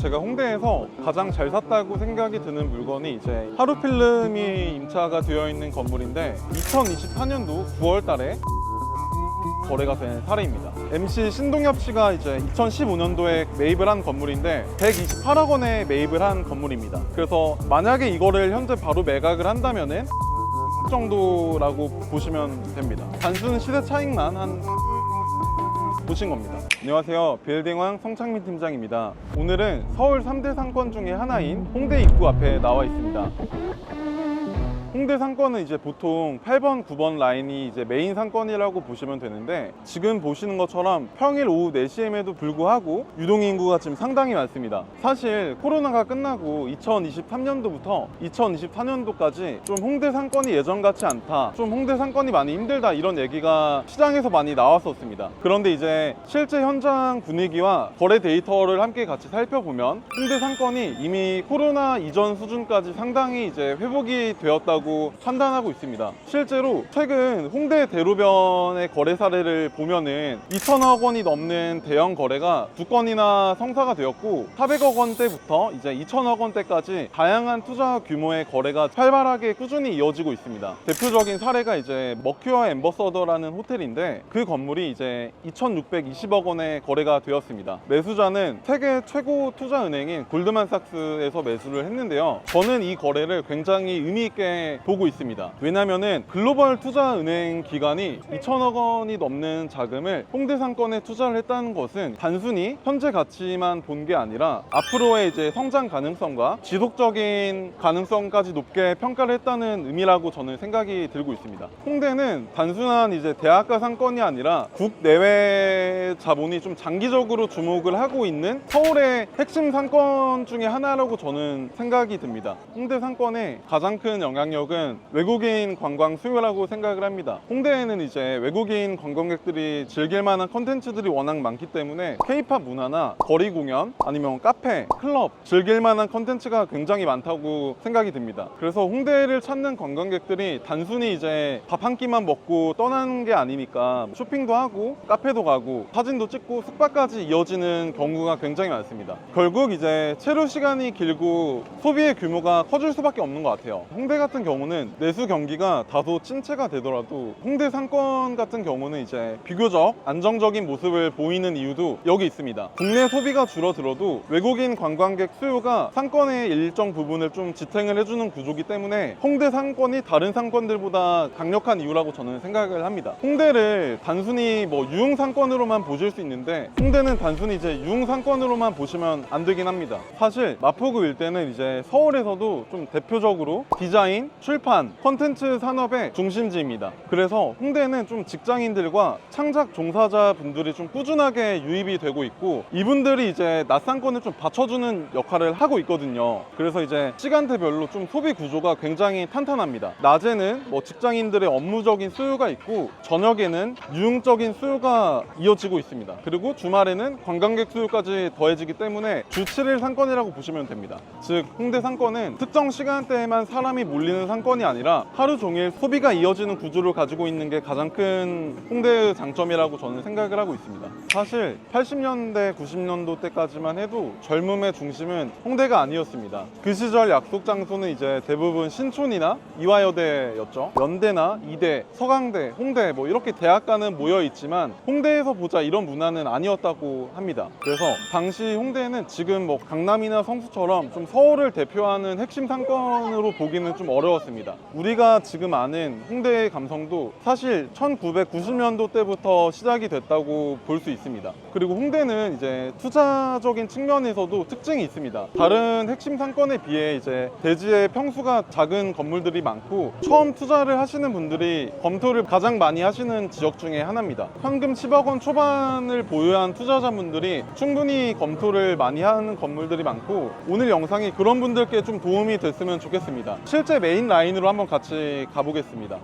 제가 홍대에서 가장 잘 샀다고 생각이 드는 물건이 이제 하루필름이 임차가 되어 있는 건물인데 2024년도 9월 달에 거래가 된 사례입니다. MC 신동엽 씨가 이제 2015년도에 매입을 한 건물인데 128억 원에 매입을 한 건물입니다. 그래서 만약에 이거를 현재 바로 매각을 한다면은 정도라고 보시면 됩니다. 단순 시세 차익만 한 보신 겁니다. 안녕하세요, 빌딩왕 성창민 팀장입니다. 오늘은 서울 3대 상권 중에 하나인 홍대 입구 앞에 나와 있습니다. 홍대 상권은 이제 보통 8번, 9번 라인이 이제 메인 상권이라고 보시면 되는데, 지금 보시는 것처럼 평일 오후 4시임에도 불구하고 유동인구가 지금 상당히 많습니다. 사실 코로나가 끝나고 2023년도부터 2024년도까지 좀 홍대 상권이 예전 같지 않다, 좀 홍대 상권이 많이 힘들다, 이런 얘기가 시장에서 많이 나왔었습니다. 그런데 이제 실제 현장 분위기와 거래 데이터를 함께 같이 살펴보면 홍대 상권이 이미 코로나 이전 수준까지 상당히 이제 회복이 되었다고 판단하고 있습니다. 실제로 최근 홍대 대로변의 거래 사례를 보면은 2천억 원이 넘는 대형 거래가 2건이나 성사가 되었고, 400억 원대부터 이제 2천억 원대까지 다양한 투자 규모의 거래가 활발하게 꾸준히 이어지고 있습니다. 대표적인 사례가 이제 머큐어 엠버서더라는 호텔인데, 그 건물이 이제 2,620억 원의 거래가 되었습니다. 매수자는 세계 최고 투자은행인 골드만삭스에서 매수를 했는데요. 저는 이 거래를 굉장히 의미 있게 보고 있습니다. 왜냐면은 글로벌 투자은행 기관이 2천억 원이 넘는 자금을 홍대 상권에 투자를 했다는 것은 단순히 현재 가치만 본 게 아니라 앞으로의 이제 성장 가능성과 지속적인 가능성까지 높게 평가를 했다는 의미라고 저는 생각이 들고 있습니다. 홍대는 단순한 이제 대학가 상권이 아니라 국내외 자본이 좀 장기적으로 주목을 하고 있는 서울의 핵심 상권 중에 하나라고 저는 생각이 듭니다. 홍대 상권의 가장 큰 영향력은 외국인 관광 수요라고 생각을 합니다. 홍대에는 이제 외국인 관광객들이 즐길 만한 컨텐츠들이 워낙 많기 때문에 K-팝 문화나 거리 공연, 아니면 카페, 클럽, 즐길 만한 컨텐츠가 굉장히 많다고 생각이 듭니다. 그래서 홍대를 찾는 관광객들이 단순히 이제 밥 한 끼만 먹고 떠나는 게 아니니까 쇼핑도 하고 카페도 가고 사진도 찍고 숙박까지 이어지는 경우가 굉장히 많습니다. 결국 이제 체류 시간이 길고 소비의 규모가 커질 수밖에 없는 것 같아요. 홍대 같은 경우는 내수 경기가 다소 침체가 되더라도 홍대 상권 같은 경우는 이제 비교적 안정적인 모습을 보이는 이유도 여기 있습니다. 국내 소비가 줄어들어도 외국인 관광객 수요가 상권의 일정 부분을 좀 지탱을 해주는 구조기 때문에 홍대 상권이 다른 상권들보다 강력한 이유라고 저는 생각을 합니다. 홍대를 단순히 뭐 유흥 상권으로만 보실 수 있는데, 홍대는 단순히 이제 유흥 상권으로만 보시면 안 되긴 합니다. 사실 마포구 일대는 이제 서울에서도 좀 대표적으로 디자인, 출판, 콘텐츠 산업의 중심지입니다. 그래서 홍대는 좀 직장인들과 창작 종사자분들이 좀 꾸준하게 유입이 되고 있고, 이분들이 이제 낮 상권을 좀 받쳐주는 역할을 하고 있거든요. 그래서 이제 시간대별로 좀 소비 구조가 굉장히 탄탄합니다. 낮에는 뭐 직장인들의 업무적인 수요가 있고, 저녁에는 유흥적인 수요가 이어지고 있습니다. 그리고 주말에는 관광객 수요까지 더해지기 때문에 주 7일 상권이라고 보시면 됩니다. 즉 홍대 상권은 특정 시간대에만 사람이 몰리는 상권이 아니라 하루 종일 소비가 이어지는 구조를 가지고 있는 게 가장 큰 홍대의 장점이라고 저는 생각을 하고 있습니다. 사실 80년대, 90년도 때까지만 해도 젊음의 중심은 홍대가 아니었습니다. 그 시절 약속 장소는 이제 대부분 신촌이나 이화여대였죠. 연대나 이대, 서강대, 홍대 뭐 이렇게 대학가는 모여 있지만 홍대에서 보자 이런 문화는 아니었다고 합니다. 그래서 당시 홍대는 지금 뭐 강남이나 성수처럼 좀 서울을 대표하는 핵심 상권으로 보기는 좀 어려웠습니다. 우리가 지금 아는 홍대의 감성도 사실 1990년도 때부터 시작이 됐다고 볼 수 있습니다. 그리고 홍대는 이제 투자적인 측면에서도 특징이 있습니다. 다른 핵심 상권에 비해 이제 대지의 평수가 작은 건물들이 많고, 처음 투자를 하시는 분들이 검토를 가장 많이 하시는 지역 중에 하나입니다. 현금 10억 원 초반을 보유한 투자자분들이 충분히 검토를 많이 하는 건물들이 많고, 오늘 영상이 그런 분들께 좀 도움이 됐으면 좋겠습니다. 실제 메인 라인으로 한번 같이 가보겠습니다.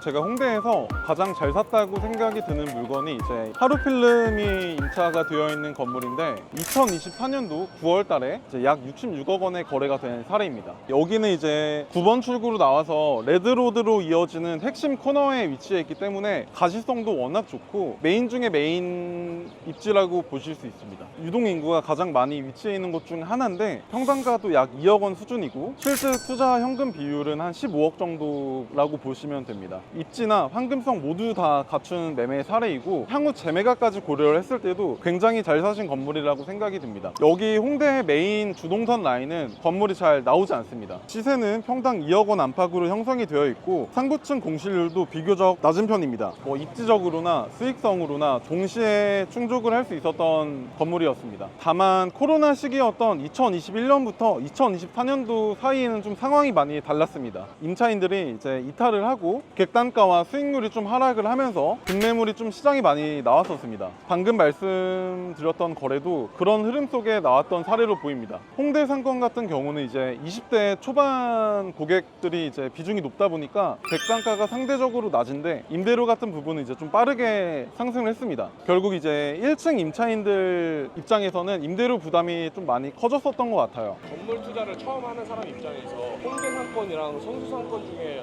제가 홍대에서 가장 잘 샀다고 생각이 드는 물건이 이제 하루필름이 임차가 되어 있는 건물인데 2024년도 9월 달에 이제 약 66억 원의 거래가 된 사례입니다. 여기는 이제 9번 출구로 나와서 레드로드로 이어지는 핵심 코너에 위치해 있기 때문에 가시성도 워낙 좋고 메인 중에 메인 입지라고 보실 수 있습니다. 유동인구가 가장 많이 위치해 있는 곳 중 하나인데 평당가도 약 2억 원 수준이고 실제 투자 현금 비율은 한 15억 정도라고 보시면 됩니다. 입지나 황금성 모두 다 갖춘 매매 사례이고 향후 재매가까지 고려를 했을 때도 굉장히 잘 사신 건물이라고 생각이 듭니다. 여기 홍대 메인 주동선 라인은 건물이 잘 나오지 않습니다. 시세는 평당 2억 원 안팎으로 형성이 되어 있고 상부층 공실률도 비교적 낮은 편입니다. 입지적으로나 수익성으로나 동시에 충족을 할 수 있었던 건물이었습니다. 다만 코로나 시기였던 2021년부터 2024년도 사이에는 좀 상황이 많이 달랐습니다. 임차인들이 이제 이탈을 하고 객단가와 수익률이 좀 하락을 하면서 급매물이 좀 시장에 많이 나왔었습니다. 방금 말씀드렸던 거래도 그런 흐름 속에 나왔던 사례로 보입니다. 홍대 상권 같은 경우는 이제 20대 초반 고객들이 이제 비중이 높다 보니까 객단가가 상대적으로 낮은데 임대료 같은 부분은 이제 좀 빠르게 상승을 했습니다. 결국 이제 1층 임차인들 입장에서는 임대료 부담이 좀 많이 커졌었던 것 같아요. 건물 투자를 처음 하는 사람 입장에서 홍대 상권이랑 성수 상권 중에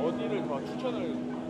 어디를 더 추천을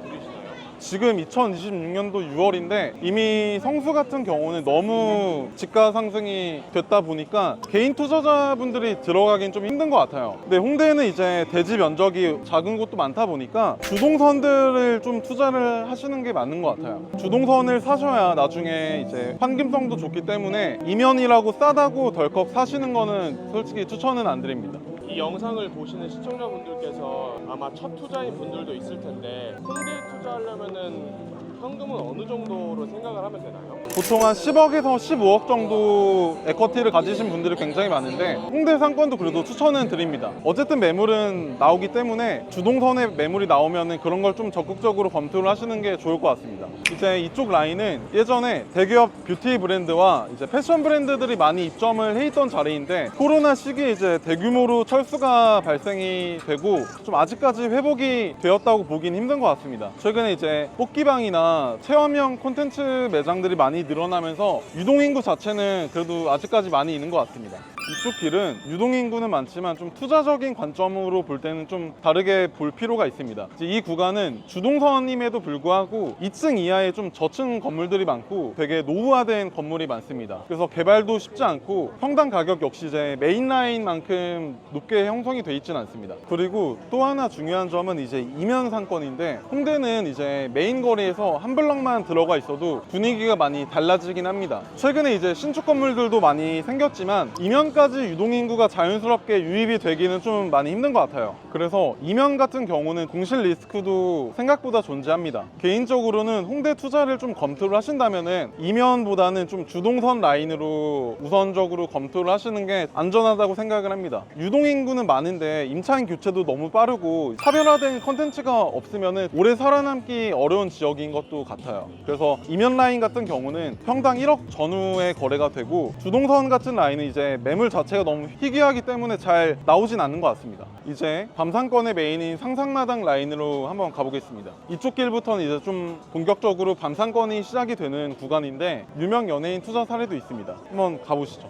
드리시나요? 지금 2026년도 6월인데 이미 성수 같은 경우는 너무 집가 상승이 됐다 보니까 개인 투자자분들이 들어가긴 좀 힘든 것 같아요. 근데 홍대는 이제 대지 면적이 작은 곳도 많다 보니까 주동선들을 좀 투자를 하시는 게 맞는 것 같아요. 주동선을 사셔야 나중에 이제 환금성도 좋기 때문에 이면이라고 싸다고 덜컥 사시는 거는 솔직히 추천은 안 드립니다. 이 영상을 보시는 시청자분들께서 아마 첫 투자인 분들도 있을 텐데 홍대에 투자하려면은 현금은 어느 정도로 생각을 하면 되나요? 보통 한 10억에서 15억 정도 에쿼티를 가지신 분들이 굉장히 많은데 홍대 상권도 그래도 추천은 드립니다. 어쨌든 매물은 나오기 때문에 주동선에 매물이 나오면 그런 걸 좀 적극적으로 검토를 하시는 게 좋을 것 같습니다. 이제 이쪽 라인은 예전에 대기업 뷰티 브랜드와 이제 패션 브랜드들이 많이 입점을 해 있던 자리인데 코로나 시기에 이제 대규모로 철수가 발생이 되고 좀 아직까지 회복이 되었다고 보긴 힘든 것 같습니다. 최근에 이제 뽑기방이나 체험형 콘텐츠 매장들이 많이 늘어나면서 유동인구 자체는 그래도 아직까지 많이 있는 것 같습니다. 이쪽 길은 유동인구는 많지만 좀 투자적인 관점으로 볼 때는 좀 다르게 볼 필요가 있습니다. 이 구간은 주동선임에도 불구하고 2층 이하에 좀 저층 건물들이 많고 되게 노후화된 건물이 많습니다. 그래서 개발도 쉽지 않고 평당 가격 역시 이제 메인라인만큼 높게 형성이 돼 있지는 않습니다. 그리고 또 하나 중요한 점은 이제 이면 상권인데 홍대는 이제 메인 거리에서 한 블럭만 들어가 있어도 분위기가 많이 달라지긴 합니다. 최근에 이제 신축 건물들도 많이 생겼지만 이면까지 유동인구가 자연스럽게 유입이 되기는 좀 많이 힘든 것 같아요. 그래서 이면 같은 경우는 공실 리스크도 생각보다 존재합니다. 개인적으로는 홍대 투자를 좀 검토를 하신다면은 이면보다는 좀 주동선 라인으로 우선적으로 검토를 하시는 게 안전하다고 생각을 합니다. 유동인구는 많은데 임차인 교체도 너무 빠르고 차별화된 컨텐츠가 없으면은 오래 살아남기 어려운 지역인 것도 같아요. 그래서 이면 라인 같은 경우는 평당 1억 전후에 거래가 되고 주동선 같은 라인은 이제 매물 자체가 너무 희귀하기 때문에 잘 나오진 않는 것 같습니다. 이제 밤상권의 메인인 상상마당 라인으로 한번 가보겠습니다. 이쪽 길부터는 이제 좀 본격적으로 밤상권이 시작이 되는 구간인데 유명 연예인 투자 사례도 있습니다. 한번 가보시죠.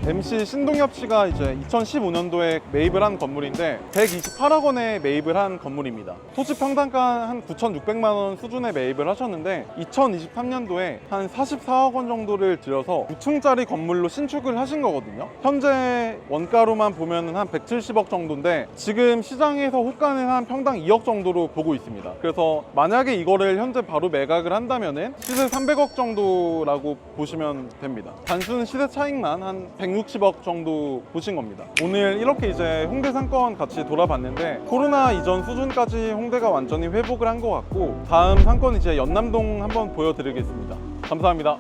MC 신동엽 씨가 이제 2015년도에 매입을 한 건물인데 128억 원에 매입을 한 건물입니다. 토지 평당가 한 9,600만 원 수준에 매입을 하셨는데 2023년도에 한 44억 원 정도를 들여서 6층짜리 건물로 신축을 하신 거거든요. 현재 원가로만 보면 한 170억 정도인데 지금 시장에서 호가는 한 평당 2억 정도로 보고 있습니다. 그래서 만약에 이거를 현재 바로 매각을 한다면은 시세 300억 정도라고 보시면 됩니다. 단순 시세 차익만 한 160억 정도 보신 겁니다. 오늘 이렇게 이제 홍대 상권 같이 돌아봤는데 코로나 이전 수준까지 홍대가 완전히 회복을 한 것 같고 다음 상권 이제 연남동 한번 보여드리겠습니다. 감사합니다.